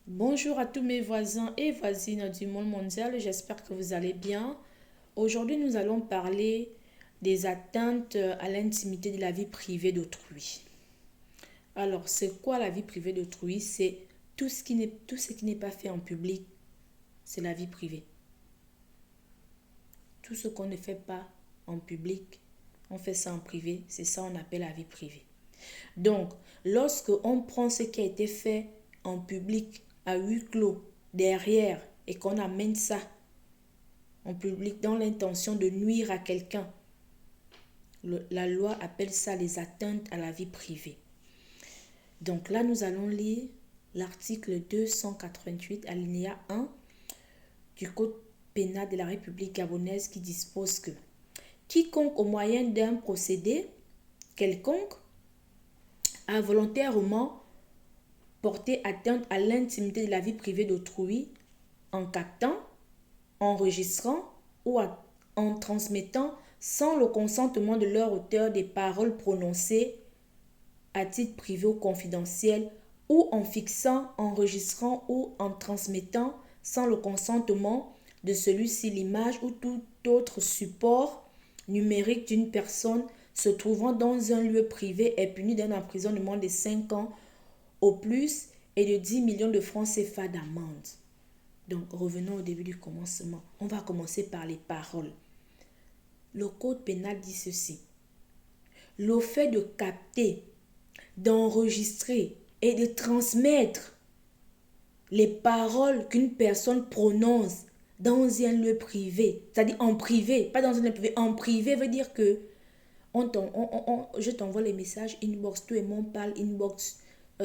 Bonjour à tous mes voisins et voisines du monde mondial, j'espère que vous allez bien. Aujourd'hui, nous allons parler des atteintes à l'intimité de la vie privée d'autrui. Alors, c'est quoi la vie privée d'autrui? C'est tout ce qui n'est pas fait en public, c'est la vie privée. Tout ce qu'on ne fait pas en public, on fait ça en privé, c'est ça qu'on appelle la vie privée. Donc, lorsque on prend ce qui a été fait en public, à huis clos, derrière, et qu'on amène ça en public dans l'intention de nuire à quelqu'un, la loi appelle ça les atteintes à la vie privée. Donc là, nous allons lire l'article 288, alinéa 1 du Code pénal de la République gabonaise qui dispose que quiconque au moyen d'un procédé quelconque a volontairement porté atteinte à l'intimité de la vie privée d'autrui en captant, enregistrant ou en transmettant sans le consentement de leur auteur des paroles prononcées à titre privé ou confidentiel ou en fixant, enregistrant ou en transmettant sans le consentement de celui-ci l'image ou tout autre support numérique d'une personne se trouvant dans un lieu privé est puni d'un emprisonnement de 5 ans au plus et de 10 millions de francs CFA d'amende. Donc, revenons au début du commencement. On va commencer par les paroles. Le code pénal dit ceci. Le fait de capter, d'enregistrer et de transmettre les paroles qu'une personne prononce dans un lieu privé, c'est-à-dire en privé, pas dans un lieu privé, en privé veut dire que je t'envoie les messages inbox, tout le monde parle inbox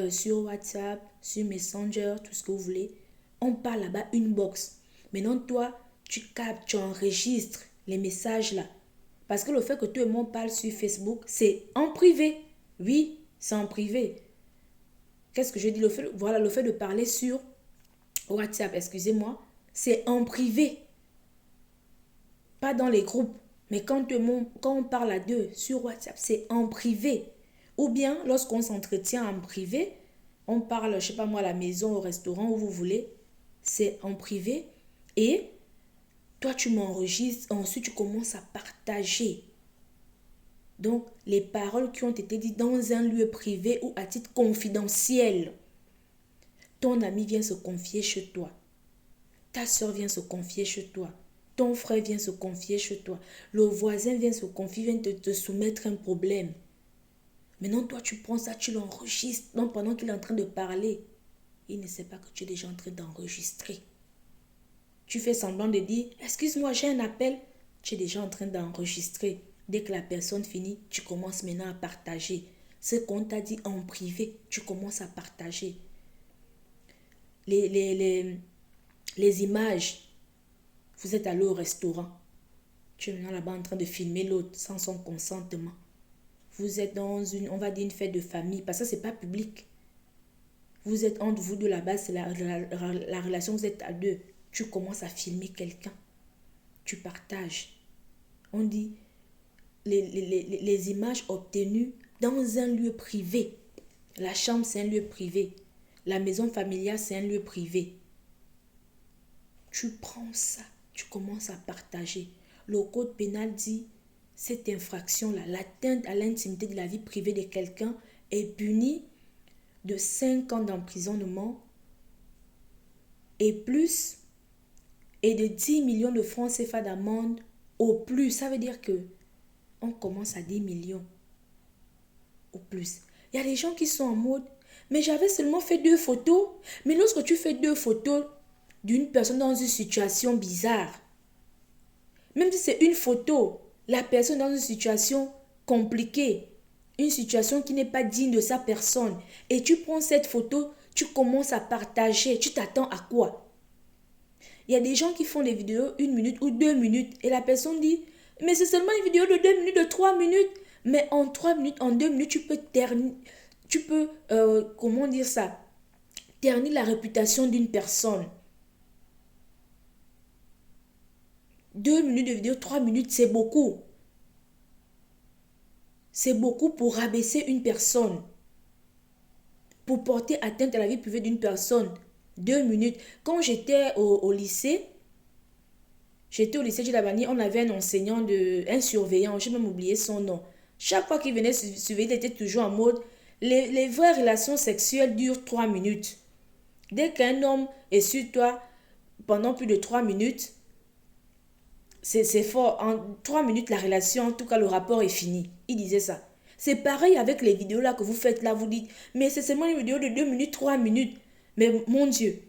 sur WhatsApp, sur Messenger, tout ce que vous voulez. On parle là-bas inbox. Maintenant, toi, tu captes, tu enregistres les messages là. Parce que le fait que tout le monde parle sur Facebook, c'est en privé. Oui, c'est en privé. Qu'est-ce que je dis? Voilà, le fait de parler sur WhatsApp, excusez-moi, c'est en privé. Pas dans les groupes. Mais quand on parle à deux sur WhatsApp, c'est en privé. Ou bien, lorsqu'on s'entretient en privé, on parle, je sais pas moi, à la maison, au restaurant, où vous voulez, c'est en privé. Et toi, tu m'enregistres, ensuite tu commences à partager. Donc, les paroles qui ont été dites dans un lieu privé ou à titre confidentiel. Ton ami vient se confier chez toi. Ta soeur vient se confier chez toi. Ton frère vient se confier chez toi. Le voisin vient se confier, vient te soumettre un problème. Maintenant, toi, tu prends ça, tu l'enregistres. Donc, pendant qu'il est en train de parler, il ne sait pas que tu es déjà en train d'enregistrer. Tu fais semblant de dire, excuse-moi, j'ai un appel. Tu es déjà en train d'enregistrer. Dès que la personne finit, tu commences maintenant à partager. Ce qu'on t'a dit en privé, tu commences à partager. Les images, vous êtes allé au restaurant. Tu es maintenant là-bas en train de filmer l'autre sans son consentement. Vous êtes dans on va dire une fête de famille, parce que ce n'est pas public. Vous êtes entre vous deux là-bas, c'est la relation, vous êtes à deux. Tu commences à filmer quelqu'un. Tu partages. On dit les images obtenues dans un lieu privé. La chambre, c'est un lieu privé. La maison familiale, c'est un lieu privé. Tu prends ça, tu commences à partager. Le code pénal dit, cette infraction-là, l'atteinte à l'intimité de la vie privée de quelqu'un est punie de 5 ans d'emprisonnement et plus et de 10 millions de francs CFA d'amende au plus. Ça veut dire que on commence à 10 millions au plus. Il y a des gens qui sont en mode, mais j'avais seulement fait 2 photos. Mais lorsque tu fais 2 photos d'une personne dans une situation bizarre, même si c'est une photo, la personne dans une situation compliquée, une situation qui n'est pas digne de sa personne, et tu prends cette photo, tu commences à partager, tu t'attends à quoi? Il y a des gens qui font des vidéos 1 minute ou 2 minutes, et la personne dit, mais c'est seulement une vidéo de 2 minutes, de 3 minutes. Mais en 3 minutes, en 2 minutes, comment dire ça, ternir la réputation d'une personne. 2 minutes de vidéo, 3 minutes, c'est beaucoup. C'est beaucoup pour rabaisser une personne, pour porter atteinte à la vie privée d'une personne. 2 minutes. Quand j'étais au lycée, Gilles, on avait un enseignant, un surveillant, j'ai même oublié son nom. Chaque fois qu'il venait surveiller, il était toujours en mode, les vraies relations sexuelles durent 3 minutes. Dès qu'un homme est sur toi pendant plus de 3 minutes, c'est fort. En 3 minutes, la relation, en tout cas, le rapport est fini. Il disait ça. C'est pareil avec les vidéos là que vous faites là. Vous dites, mais c'est seulement une vidéo de 2 minutes, 3 minutes. Mais mon Dieu,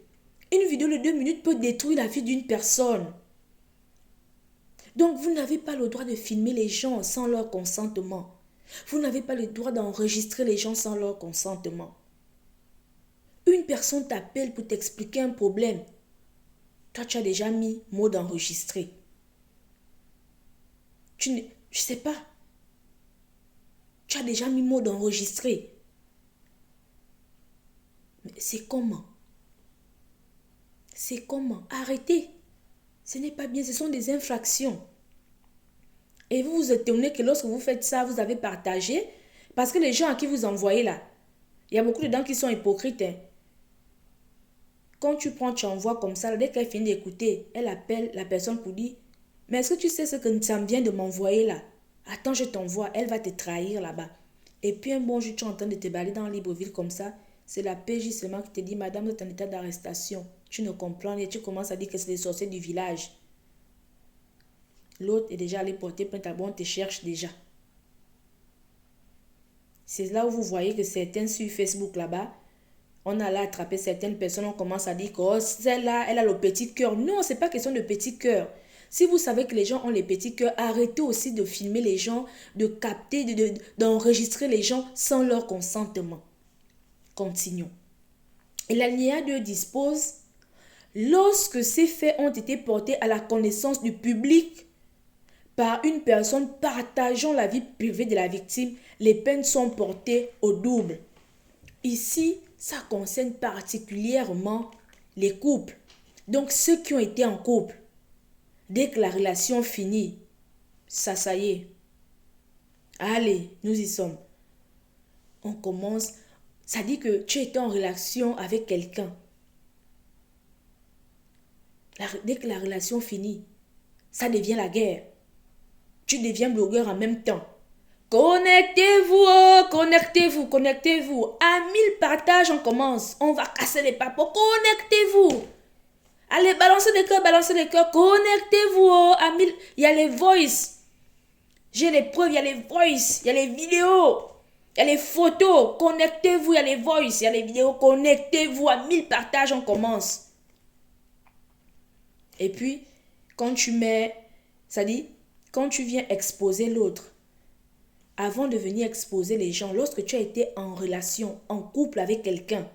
une vidéo de 2 minutes peut détruire la vie d'une personne. Donc, vous n'avez pas le droit de filmer les gens sans leur consentement. Vous n'avez pas le droit d'enregistrer les gens sans leur consentement. Une personne t'appelle pour t'expliquer un problème. Toi, tu as déjà mis mode enregistré. Je sais pas. Tu as déjà mis mode enregistré. Mais c'est comment? C'est comment? Arrêtez. Ce n'est pas bien, ce sont des infractions. Et vous vous étonnez que lorsque vous faites ça, vous avez partagé. Parce que les gens à qui vous envoyez là, il y a beaucoup de gens qui sont hypocrites. Hein. Quand tu prends, tu envoies comme ça, dès qu'elle finit d'écouter, elle appelle la personne pour dire, mais est-ce que tu sais ce que ça me vient de m'envoyer là? Attends, je t'envoie, elle va te trahir là-bas. Et puis un bon jour, tu es en train de te balader dans Libreville comme ça, c'est la PJ seulement qui te dit, madame, vous êtes en état d'arrestation. Tu ne comprends et tu commences à dire que c'est les sorciers du village. L'autre est déjà allé porter plainte à bon, on te cherche déjà. C'est là où vous voyez que certains sur Facebook là-bas, on a là attrapé certaines personnes, on commence à dire que oh, celle-là, elle a le petit cœur. Non, c'est pas question de petit cœur. Si vous savez que les gens ont les petits cœurs, arrêtez aussi de filmer les gens, de capter, d'enregistrer les gens sans leur consentement. Continuons. Et l'alinéa 2 dispose, lorsque ces faits ont été portés à la connaissance du public par une personne partageant la vie privée de la victime, les peines sont portées au double. Ici, ça concerne particulièrement les couples. Donc, ceux qui ont été en couple, dès que la relation finit, ça y est. Allez, nous y sommes. On commence. Ça dit que tu étais en relation avec quelqu'un. Dès que la relation finit, ça devient la guerre. Tu deviens blogueur en même temps. Connectez-vous, connectez-vous, connectez-vous. À 1000 partages, on commence. On va casser les papos. Connectez-vous. Allez, balancez les cœurs, connectez-vous. À 1000. Il y a les voice. J'ai les preuves, il y a les voice, il y a les vidéos, il y a les photos. Connectez-vous, il y a les voice, il y a les vidéos. Connectez-vous. À 1000 partages, on commence. Et puis, quand tu mets, ça dit, quand tu viens exposer l'autre, avant de venir exposer les gens, lorsque tu as été en relation, en couple avec quelqu'un,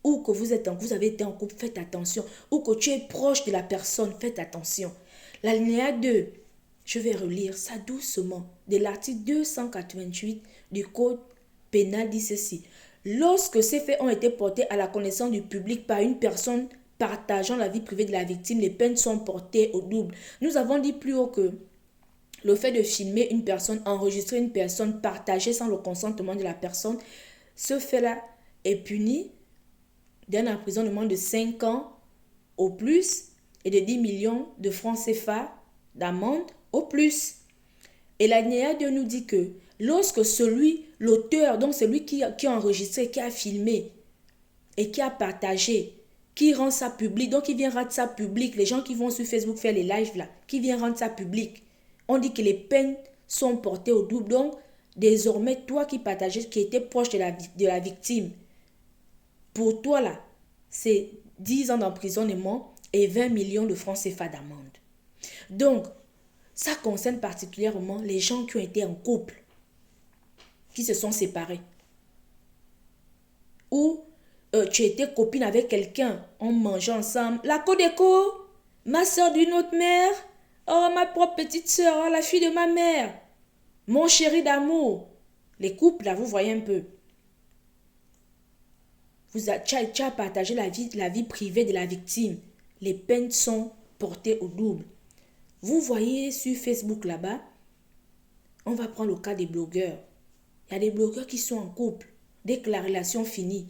ou que vous avez été en couple, faites attention, ou que tu es proche de la personne, faites attention. L'alinéa 2, je vais relire ça doucement, de l'article 288 du Code pénal dit ceci. Lorsque ces faits ont été portés à la connaissance du public par une personne partageant la vie privée de la victime, les peines sont portées au double. Nous avons dit plus haut que le fait de filmer une personne, enregistrer une personne, partager sans le consentement de la personne, ce fait-là est puni d'un emprisonnement de 5 ans au plus et de 10 millions de francs CFA d'amende au plus. Et l'alinéa 2 nous dit que lorsque l'auteur, donc celui qui a enregistré, qui a filmé et qui a partagé, qui rend ça public, donc qui vient rendre ça public, les gens qui vont sur Facebook faire les lives là, qui vient rendre ça public, on dit que les peines sont portées au double. Donc, désormais, toi qui partageais, qui étais proche de la victime, pour toi là, c'est 10 ans d'emprisonnement et 20 millions de francs CFA d'amende. Donc, ça concerne particulièrement les gens qui ont été en couple, qui se sont séparés. Ou tu étais copine avec quelqu'un, on mangeait ensemble. La Codeco, ma soeur d'une autre mère, oh ma propre petite soeur, oh, la fille de ma mère, mon chéri d'amour. Les couples là, vous voyez un peu. Tu as partagé la vie privée de la victime. Les peines sont portées au double. Vous voyez sur Facebook là-bas, on va prendre le cas des blogueurs. Il y a des blogueurs qui sont en couple. Dès que la relation finit,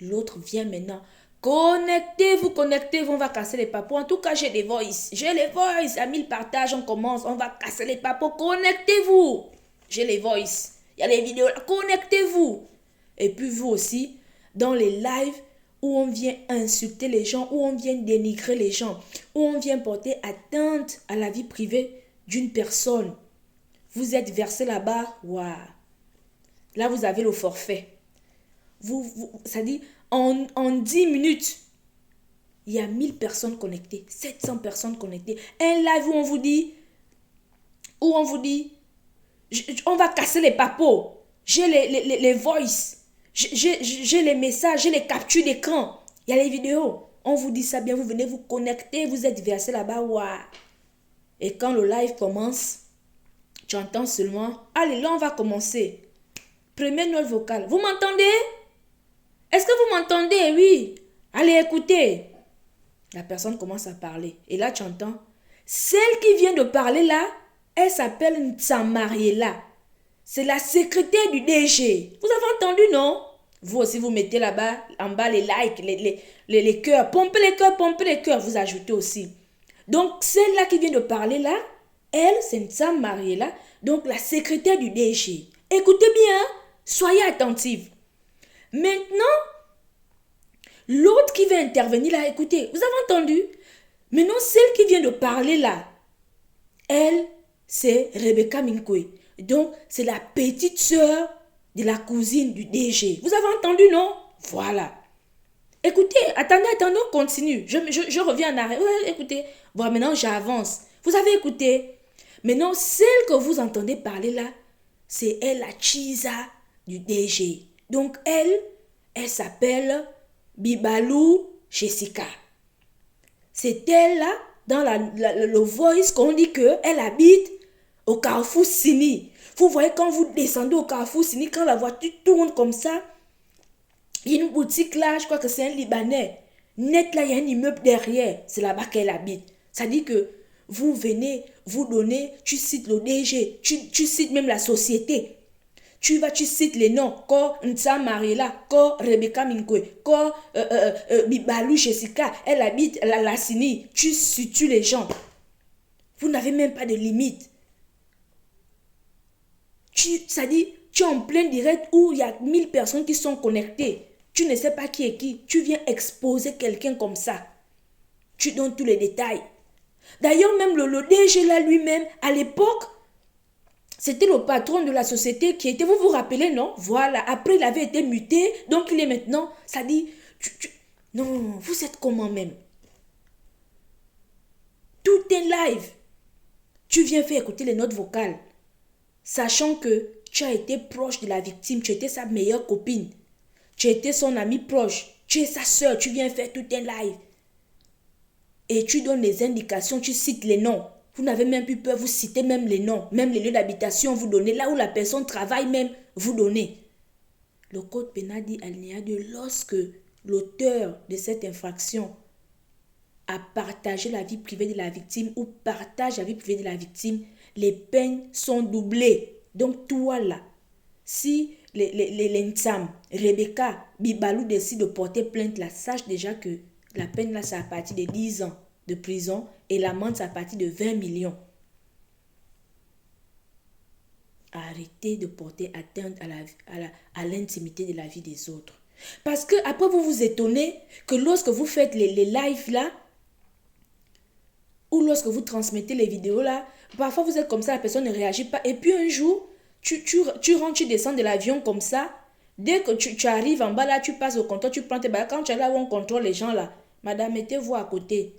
l'autre vient maintenant Connectez-vous, connectez-vous, on va casser les papos. En tout cas, j'ai les voice. J'ai les voice. À 1000 partages, on commence. On va casser les papos. Connectez-vous. J'ai les voice. Il y a les vidéos. Connectez-vous. Et puis vous aussi, dans les lives où on vient insulter les gens, où on vient dénigrer les gens, où on vient porter atteinte à la vie privée d'une personne. Vous êtes versé là-bas. Waouh. Là, vous avez le forfait. Ça dit, en 10 minutes, il y a 1000 personnes connectées, 700 personnes connectées. Un live où on vous dit, on va casser les papos. J'ai les voice, j'ai les messages, j'ai les captures d'écran. Il y a les vidéos. On vous dit ça bien, vous venez vous connecter, vous êtes versé là-bas. Waouh. Et quand le live commence, tu entends seulement, allez, là on va commencer. Première note vocale. Vous m'entendez? Est-ce que vous m'entendez? Oui. Allez, écoutez. La personne commence à parler. Et là, tu entends. Celle qui vient de parler là, elle s'appelle Nsamariela. C'est la secrétaire du DG. Vous avez entendu, non? Vous aussi, vous mettez là-bas, en bas, les likes, les cœurs. Pompez les cœurs, pompez les cœurs. Vous ajoutez aussi. Donc, celle-là qui vient de parler là, elle, c'est Nsamariela. Donc, la secrétaire du DG. Écoutez bien. Soyez attentifs. Maintenant, l'autre qui va intervenir là, écoutez, vous avez entendu? Maintenant, celle qui vient de parler là, elle, c'est Rebecca Minkwe. Donc, c'est la petite sœur de la cousine du DG. Vous avez entendu, non? Voilà. Écoutez, attendez, on continue. Je reviens en arrière. Ouais, écoutez, voilà, maintenant j'avance. Vous avez écouté? Maintenant, celle que vous entendez parler là, c'est elle, la Chisa du DG. Donc, elle s'appelle Bibalou Jessica. C'est elle là, dans le voice qu'on dit qu'elle habite au Carrefour Sini. Vous voyez quand vous descendez au Carrefour Sini, quand la voiture tourne comme ça, il y a une boutique là, je crois que c'est un Libanais. Net là, il y a un immeuble derrière. C'est là-bas qu'elle habite. Ça dit que vous venez, vous donnez, tu cites le DG, tu cites même la société. Tu cites les noms, comme Nsa Mariela, comme Rebecca Minkwe, comme Bibalou Jessica, elle habite la Sini. Tu situes les gens. Vous n'avez même pas de limite. Ça dit, tu es en plein direct où il y a 1000 personnes qui sont connectées. Tu ne sais pas qui est qui. Tu viens exposer quelqu'un comme ça. Tu donnes tous les détails. D'ailleurs, même le DG là lui-même, à l'époque, c'était le patron de la société qui était, vous vous rappelez, non? Voilà, après il avait été muté, donc il est maintenant, ça dit, non, vous êtes comment même? Tout est live. Tu viens faire écouter les notes vocales, sachant que tu as été proche de la victime, tu étais sa meilleure copine, tu étais son amie proche, tu es sa soeur, tu viens faire tout un live. Et tu donnes les indications, tu cites les noms. Vous n'avez même plus peur, vous citez même les noms, même les lieux d'habitation, vous donnez. Là où la personne travaille même, vous donnez. Le code pénal dit alinéa 2, lorsque l'auteur de cette infraction a partagé la vie privée de la victime ou partage la vie privée de la victime, les peines sont doublées. Donc toi là, si les Ntsam, Rebecca, Bibalou décident de porter plainte là, sache déjà que la peine là, c'est à partir de 10 ans de prison et l'amende, c'est à partir de 20 millions. Arrêtez de porter atteinte à l'intimité de la vie des autres. Parce que après, vous vous étonnez que lorsque vous faites les lives là, ou lorsque vous transmettez les vidéos là, parfois vous êtes comme ça, la personne ne réagit pas. Et puis un jour, tu rentres, tu descends de l'avion comme ça. Dès que tu arrives en bas là, tu passes au comptoir, tu prends tes bagages. Quand tu es là où on contrôle les gens là, madame, mettez-vous à côté.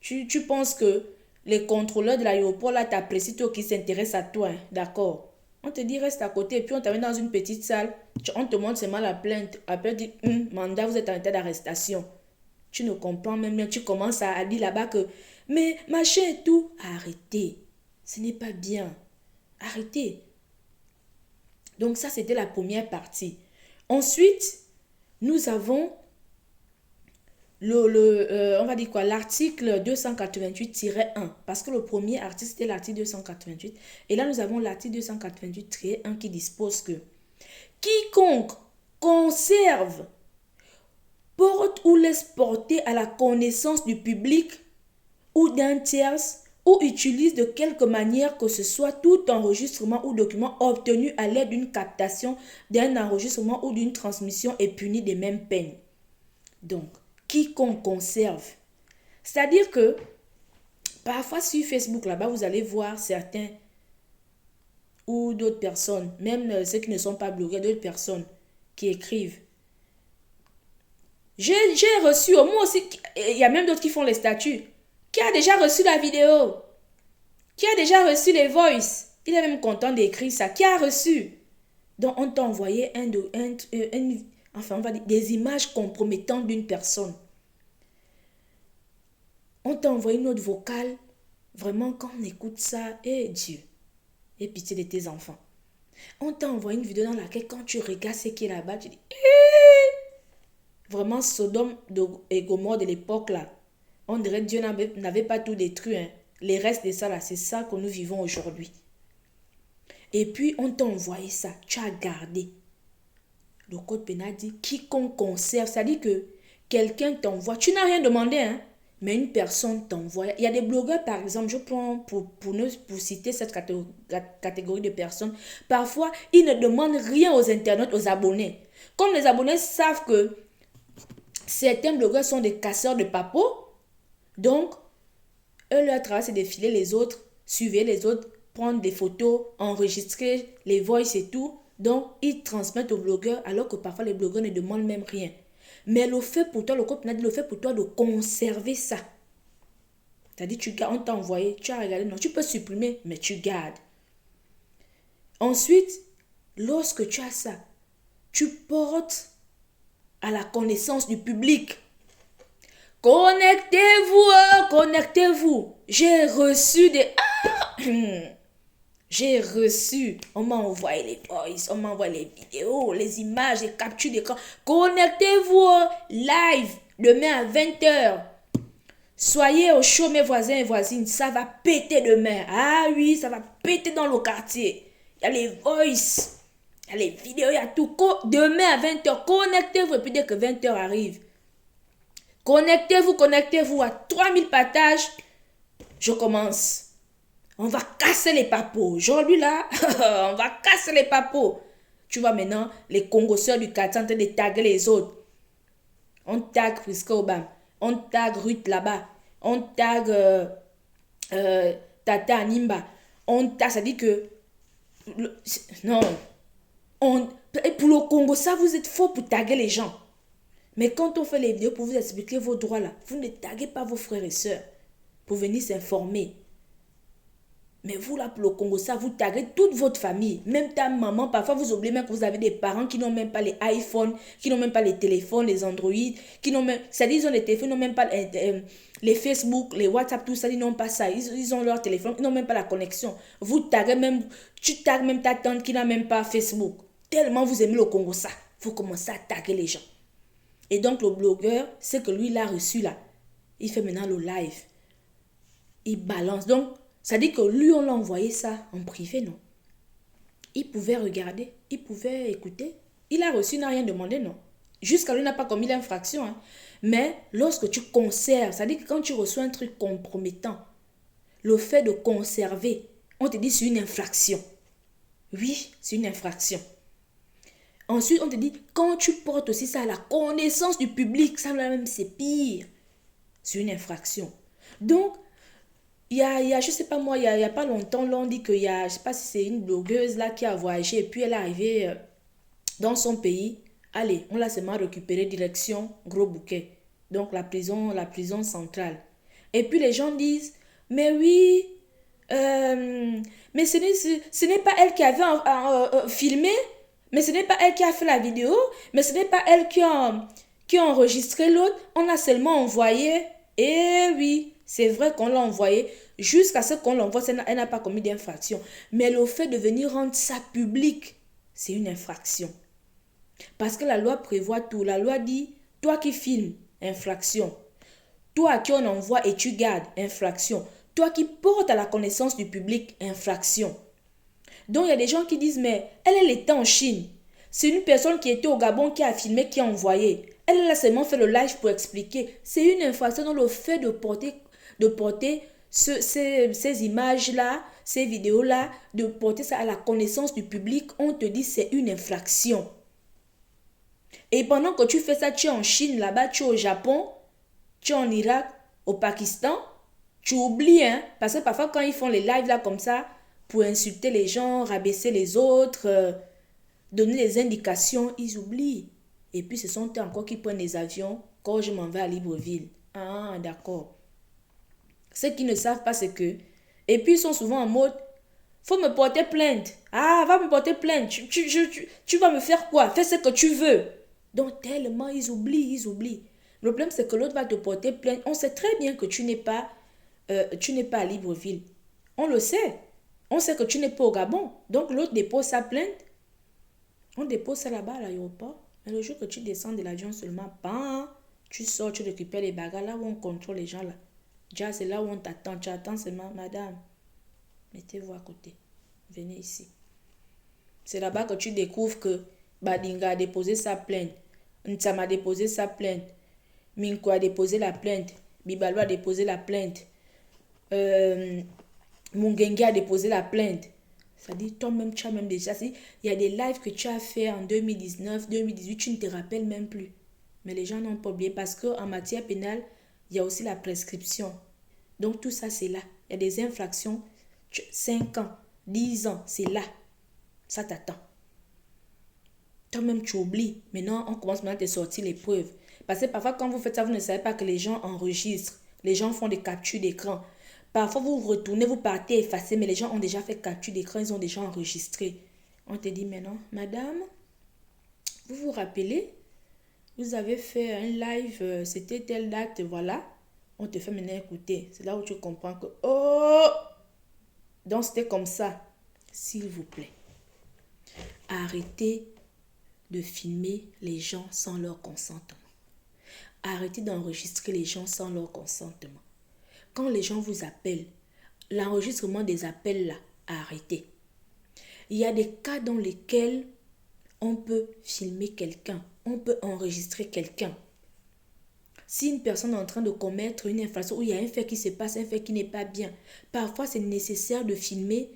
Tu penses que les contrôleurs de l'aéroport là t'apprécient, toi qui s'intéressent à toi, hein? D'accord. On te dit reste à côté et puis on t'amène dans une petite salle. On te montre seulement la plainte. Après on dit mandat, vous êtes en état d'arrestation. Tu ne comprends même rien. Tu commences à dire là-bas que mais machin et tout. Arrêtez. Ce n'est pas bien. Arrêtez. Donc ça c'était la première partie. Ensuite, nous avons on va dire quoi, l'article 288-1, parce que le premier article c'était l'article 288 et là nous avons l'article 288-1 qui dispose que quiconque conserve porte ou laisse porter à la connaissance du public ou d'un tierce ou utilise de quelque manière que ce soit tout enregistrement ou document obtenu à l'aide d'une captation, d'un enregistrement ou d'une transmission est puni des mêmes peines. Donc, quiconque conserve. C'est-à-dire que, parfois sur Facebook, là-bas, vous allez voir certains ou d'autres personnes, même ceux qui ne sont pas blogueurs, d'autres personnes qui écrivent. J'ai reçu, moi aussi, il y a même d'autres qui font les statuts. Qui a déjà reçu la vidéo? Qui a déjà reçu les voices? Il est même content d'écrire ça. Qui a reçu? Donc, on t'a envoyé on va dire, des images compromettantes d'une personne. On t'a envoyé une note vocale. Vraiment, quand on écoute ça, Dieu, aie pitié de tes enfants. On t'a envoyé une vidéo dans laquelle, quand tu regardes ce qui est là-bas, tu dis, vraiment, Sodome et Gomorrhe de l'époque, là. On dirait que Dieu n'avait pas tout détruit. Hein. Les restes de ça, là, c'est ça que nous vivons aujourd'hui. Et puis, on t'a envoyé ça. Tu as gardé. Le code pénal dit, quiconque conserve, ça dit que quelqu'un t'envoie. Tu n'as rien demandé, hein. Mais une personne t'envoie. Il y a des blogueurs, par exemple, je prends pour citer cette catégorie de personnes. Parfois, ils ne demandent rien aux internautes, aux abonnés. Comme les abonnés savent que certains blogueurs sont des casseurs de papeaux, donc, eux, leur travail, c'est de filer les autres, suivre les autres, prendre des photos, enregistrer les voices et tout. Donc, ils transmettent aux blogueurs, alors que parfois, les blogueurs ne demandent même rien. Mais le fait pour toi, le code pénal dit le fait pour toi de conserver ça. C'est-à-dire, tu gardes, on t'a envoyé, tu as regardé, non, tu peux supprimer, mais tu gardes. Ensuite, lorsque tu as ça, tu portes à la connaissance du public. Connectez-vous, connectez-vous. J'ai reçu des... J'ai reçu, on m'a envoyé les voices, on m'a envoyé les vidéos, les images, les captures d'écran. Connectez-vous live demain à 20h. Soyez au chaud mes voisins et voisines, ça va péter demain. Ah oui, ça va péter dans le quartier. Il y a les voices, il y a les vidéos, il y a tout. Demain à 20h, connectez-vous et puis dès que 20h arrive, connectez-vous à 3000 partages. Je commence. On va casser les papos. Aujourd'hui là, on va casser les papos. Tu vois maintenant, les congosseurs du quartier en train de taguer les autres. On tag Prisca Obama. On tag Ruth là-bas. On tag Tata Animba. On tag, ça dit que... non. Pour le Congo, ça vous êtes fort pour taguer les gens. Mais quand on fait les vidéos pour vous expliquer vos droits là, vous ne taguez pas vos frères et sœurs pour venir s'informer. Mais vous là, pour le Congo, ça vous taguez toute votre famille. Même ta maman, parfois vous oubliez même que vous avez des parents qui n'ont même pas les iPhones, qui n'ont même pas les téléphones, les Android, qui n'ont même... C'est-à-dire, ils ont les téléphones, ils n'ont même pas les Facebook, les WhatsApp, tout ça, ils n'ont pas ça. Ils ont leur téléphone, ils n'ont même pas la connexion. Vous taguez même... Tu tagues même ta tante qui n'a même pas Facebook. Tellement vous aimez le Congo, ça. Vous commencez à taguer les gens. Et donc, le blogueur, c'est que lui, il a reçu là. Il fait maintenant le live. Il balance. Donc, ça dit que lui, on l'a envoyé ça en privé, non? Il pouvait regarder, il pouvait écouter. Il a reçu, il n'a rien demandé, non? Jusqu'à lui, il n'a pas commis l'infraction. Hein. Mais lorsque tu conserves, ça dit que quand tu reçois un truc compromettant, le fait de conserver, on te dit c'est une infraction. Oui, c'est une infraction. Ensuite, on te dit, quand tu portes aussi ça à la connaissance du public, ça même c'est pire. C'est une infraction. Donc, il y a, je sais pas moi, il y a pas longtemps, là, on dit qu'il y a, je sais pas si c'est une blogueuse là qui a voyagé et puis elle est arrivée dans son pays. Allez, on l'a seulement récupéré direction Gros Bouquet. Donc, la prison centrale. Et puis, les gens disent, mais oui, mais ce n'est pas elle qui avait filmé. Mais ce n'est pas elle qui a fait la vidéo, mais ce n'est pas elle qui a enregistré l'autre. On l'a seulement envoyé. Et oui, c'est vrai qu'on l'a envoyé. Jusqu'à ce qu'on l'envoie, elle n'a pas commis d'infraction. Mais le fait de venir rendre ça public, c'est une infraction. Parce que la loi prévoit tout. La loi dit, toi qui filmes, infraction. Toi à qui on envoie et tu gardes, infraction. Toi qui portes à la connaissance du public, infraction. Donc, il y a des gens qui disent, mais elle était en Chine. C'est une personne qui était au Gabon qui a filmé, qui a envoyé. Elle a seulement fait le live pour expliquer. C'est une infraction dans le fait de porter ces images-là, ces vidéos-là, de porter ça à la connaissance du public. On te dit c'est une infraction. Et pendant que tu fais ça, tu es en Chine, là-bas, tu es au Japon, tu es en Irak, au Pakistan, tu oublies, hein, parce que parfois quand ils font les lives là comme ça, pour insulter les gens, rabaisser les autres, donner des indications, ils oublient. Et puis ce sont eux encore qui prennent les avions quand je m'en vais à Libreville. Ah, d'accord. Ceux qui ne savent pas, c'est que... Et puis ils sont souvent en mode, faut me porter plainte. Ah, va me porter plainte. Tu vas me faire quoi? Fais ce que tu veux. Donc tellement ils oublient, ils oublient. Le problème, c'est que l'autre va te porter plainte. On sait très bien que tu n'es pas à Libreville. On le sait. On sait que tu n'es pas au Gabon. Donc l'autre dépose sa plainte. On dépose ça là-bas à l'aéroport. Et le jour que tu descends de l'avion seulement, bam, tu sors, tu récupères les bagages là où on contrôle les gens là. Déjà, c'est là où on t'attend. Tu attends seulement, madame, mettez-vous à côté. Venez ici. C'est là-bas que tu découvres que Badinga a déposé sa plainte. Nsama a déposé sa plainte. Minko a déposé la plainte. Bibalo a déposé la plainte. Mungenge a déposé la plainte. Ça dit, toi-même, tu as même déjà... Il y a des lives que tu as fait en 2019, 2018, tu ne te rappelles même plus. Mais les gens n'ont pas oublié parce qu'en matière pénale, il y a aussi la prescription. Donc tout ça, c'est là. Il y a des infractions, 5 ans, 10 ans, c'est là. Ça t'attend. Toi-même, tu oublies. Maintenant, on commence maintenant à te sortir les preuves. Parce que parfois, quand vous faites ça, vous ne savez pas que les gens enregistrent. Les gens font des captures d'écran. Parfois, vous retournez, vous partez effacer, mais les gens ont déjà fait capture d'écran, ils ont déjà enregistré. On te dit maintenant, madame, vous vous rappelez, vous avez fait un live, c'était telle date, voilà. On te fait maintenant écouter. C'est là où tu comprends que, oh, donc c'était comme ça. S'il vous plaît, arrêtez de filmer les gens sans leur consentement. Arrêtez d'enregistrer les gens sans leur consentement. Quand les gens vous appellent, l'enregistrement des appels là, arrêtez. Il y a des cas dans lesquels on peut filmer quelqu'un, on peut enregistrer quelqu'un. Si une personne est en train de commettre une infraction ou il y a un fait qui se passe, un fait qui n'est pas bien, parfois c'est nécessaire de filmer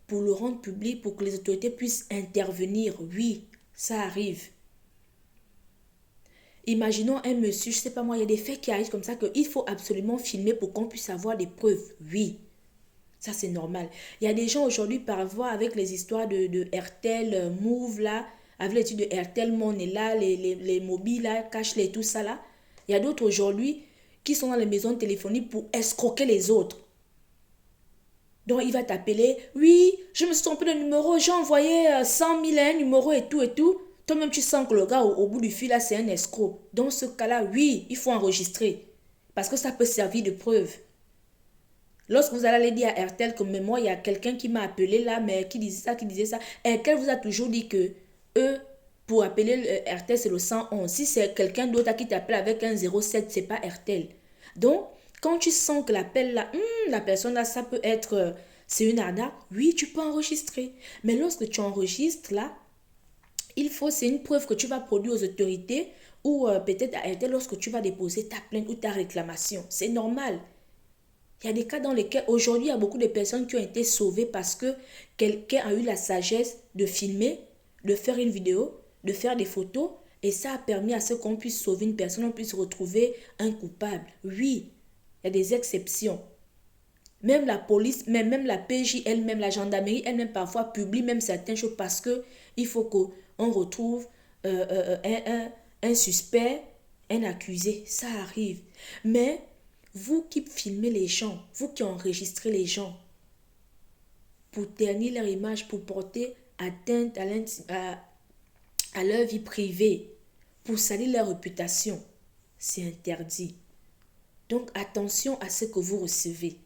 pour le rendre public, pour que les autorités puissent intervenir. Oui, ça arrive. Imaginons un monsieur, je ne sais pas moi, il y a des faits qui arrivent comme ça qu'il faut absolument filmer pour qu'on puisse avoir des preuves. Oui, ça c'est normal. Il y a des gens aujourd'hui par voie avec les histoires de RTL, Move là, avec l'étude de RTL Money là, les mobiles là, cache-les, tout ça là. Il y a d'autres aujourd'hui qui sont dans les maisons téléphoniques pour escroquer les autres. Donc il va t'appeler, oui, je me suis trompé de numéro, j'ai envoyé 100 000 à un numéro et tout et tout. Toi-même, tu sens que le gars, au bout du fil, là, c'est un escroc. Dans ce cas-là, oui, il faut enregistrer. Parce que ça peut servir de preuve. Lorsque vous allez dire à RTL que mais moi, il y a quelqu'un qui m'a appelé là, mais qui disait ça, RTL vous a toujours dit que eux, pour appeler RTL, c'est le 111. Si c'est quelqu'un d'autre qui t'appelle avec un 07, c'est pas RTL. Donc, quand tu sens que l'appel là, la personne là, ça peut être, c'est une arnaque, oui, tu peux enregistrer. Mais lorsque tu enregistres là, c'est une preuve que tu vas produire aux autorités ou peut-être à RTL lorsque tu vas déposer ta plainte ou ta réclamation. C'est normal. Il y a des cas dans lesquels aujourd'hui il y a beaucoup de personnes qui ont été sauvées parce que quelqu'un a eu la sagesse de filmer, de faire une vidéo, de faire des photos et ça a permis à ce qu'on puisse sauver une personne, on puisse retrouver un coupable. Oui, il y a des exceptions. Même la police, même la PJ elle-même, la gendarmerie elle-même parfois publie même certaines choses parce que il faut qu'on retrouve un suspect, un accusé. Ça arrive. Mais vous qui filmez les gens, vous qui enregistrez les gens, pour ternir leur image, pour porter atteinte à leur vie privée, pour salir leur réputation, c'est interdit. Donc attention à ce que vous recevez.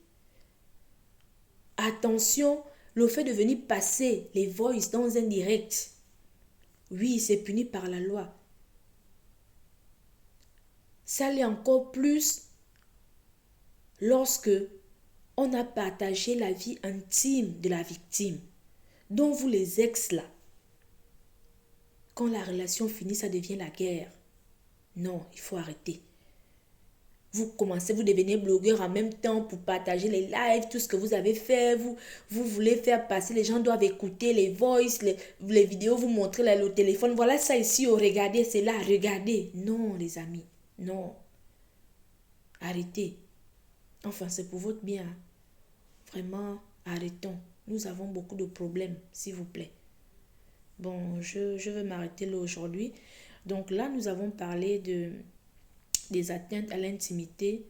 Attention, le fait de venir passer les voices dans un direct, oui, c'est puni par la loi. Ça l'est encore plus lorsque on a partagé la vie intime de la victime. Donc vous les ex là, quand la relation finit, ça devient la guerre. Non, il faut arrêter. Vous commencez, vous devenez blogueur en même temps pour partager les lives, tout ce que vous avez fait. Vous voulez faire passer, les gens doivent écouter les voices, les vidéos, vous montrer le téléphone. Voilà ça ici, oh, regardez, c'est là, regardez. Non, les amis, non. Arrêtez. Enfin, c'est pour votre bien. Vraiment, arrêtons. Nous avons beaucoup de problèmes, s'il vous plaît. Bon, je vais m'arrêter là aujourd'hui. Donc là, nous avons parlé des atteintes à l'intimité,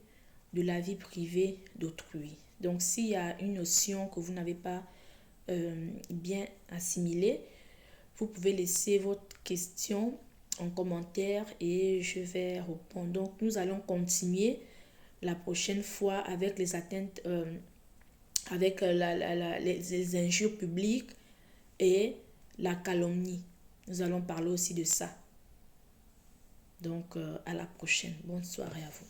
de la vie privée d'autrui. Donc, s'il y a une notion que vous n'avez pas bien assimilée, vous pouvez laisser votre question en commentaire et je vais répondre. Donc, nous allons continuer la prochaine fois avec les atteintes, avec les injures publiques et la calomnie. Nous allons parler aussi de ça. Donc, à la prochaine. Bonne soirée à vous.